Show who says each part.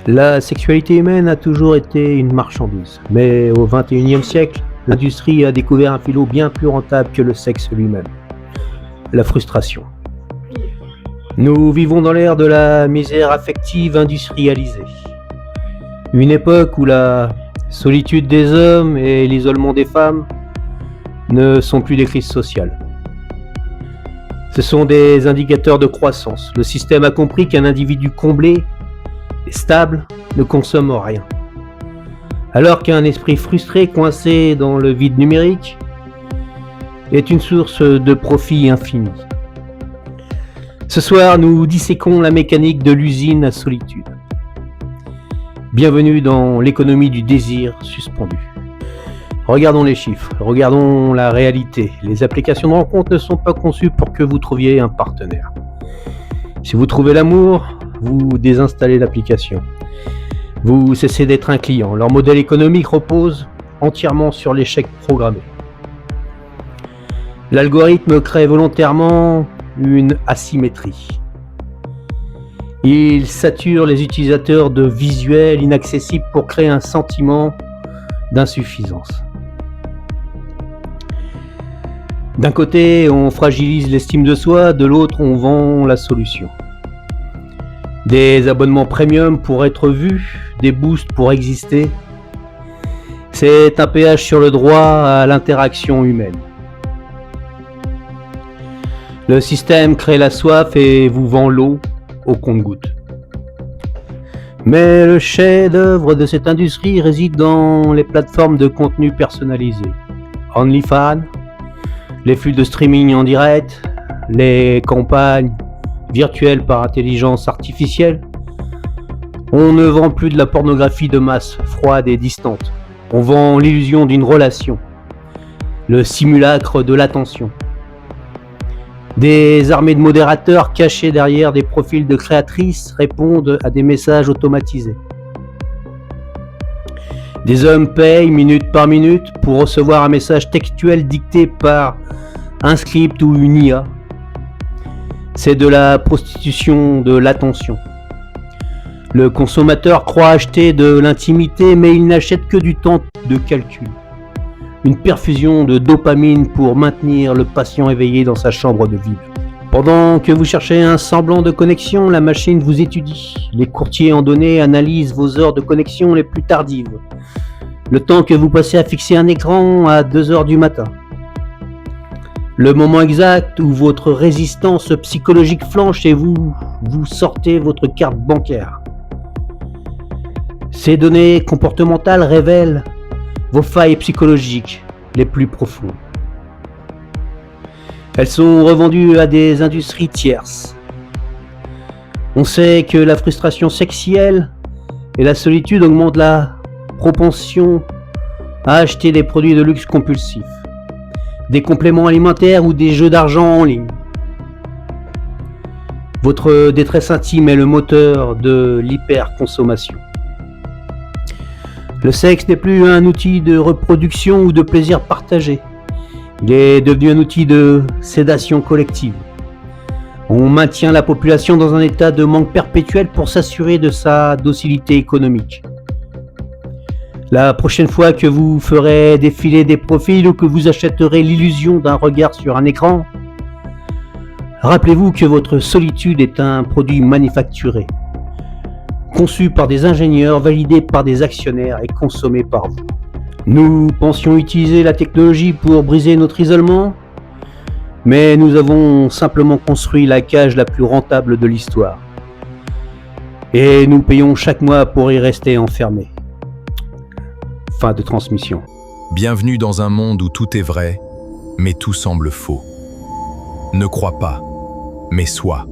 Speaker 1: La sexualité humaine a toujours été une marchandise, mais au XXIe siècle, l'industrie a découvert un filon bien plus rentable que le sexe lui-même, la frustration. Nous vivons dans l'ère de la misère affective industrialisée. Une époque où la solitude des hommes et l'isolement des femmes ne sont plus des crises sociales. Ce sont des indicateurs de croissance. Le système a compris qu'un individu comblé et stable ne consomme rien. Alors qu'un esprit frustré, coincé dans le vide numérique, est une source de profit infini. Ce soir, nous disséquons la mécanique de l'usine à solitude. Bienvenue dans l'économie du désir suspendu. Regardons les chiffres, regardons la réalité. Les applications de rencontre ne sont pas conçues pour que vous trouviez un partenaire. Si vous trouvez l'amour, vous désinstallez l'application. Vous cessez d'être un client. Leur modèle économique repose entièrement sur l'échec programmé. L'algorithme crée volontairement une asymétrie. Il sature les utilisateurs de visuels inaccessibles pour créer un sentiment d'insuffisance. D'un côté, on fragilise l'estime de soi, de l'autre, on vend la solution. Des abonnements premium pour être vus, des boosts pour exister. C'est un péage sur le droit à l'interaction humaine. Le système crée la soif et vous vend l'eau au compte-gouttes. Mais le chef-d'œuvre de cette industrie réside dans les plateformes de contenu personnalisé. OnlyFans, les flux de streaming en direct, les campagnes virtuelles par intelligence artificielle. On ne vend plus de la pornographie de masse, froide et distante. On vend l'illusion d'une relation, le simulacre de l'attention. Des armées de modérateurs cachés derrière des profils de créatrices répondent à des messages automatisés. Des hommes payent minute par minute pour recevoir un message textuel dicté par un script ou une IA. C'est de la prostitution de l'attention. Le consommateur croit acheter de l'intimité, mais il n'achète que du temps de calcul. Une perfusion de dopamine pour maintenir le patient éveillé dans sa chambre de vide. Pendant que vous cherchez un semblant de connexion, la machine vous étudie. Les courtiers en données analysent vos heures de connexion les plus tardives. Le temps que vous passez à fixer un écran à 2 heures du matin. Le moment exact où votre résistance psychologique flanche et vous sortez votre carte bancaire. Ces données comportementales révèlent vos failles psychologiques les plus profondes. Elles sont revendues à des industries tierces. On sait que la frustration sexuelle et la solitude augmentent la propension à acheter des produits de luxe compulsifs, des compléments alimentaires ou des jeux d'argent en ligne. Votre détresse intime est le moteur de l'hyperconsommation. Le sexe n'est plus un outil de reproduction ou de plaisir partagé. Il est devenu un outil de sédation collective. On maintient la population dans un état de manque perpétuel pour s'assurer de sa docilité économique. La prochaine fois que vous ferez défiler des profils ou que vous achèterez l'illusion d'un regard sur un écran, rappelez-vous que votre solitude est un produit manufacturé, conçu par des ingénieurs, validé par des actionnaires et consommé par vous. Nous pensions utiliser la technologie pour briser notre isolement, mais nous avons simplement construit la cage la plus rentable de l'histoire. Et nous payons chaque mois pour y rester enfermés. Fin de transmission.
Speaker 2: Bienvenue dans un monde où tout est vrai, mais tout semble faux. Ne crois pas, mais sois.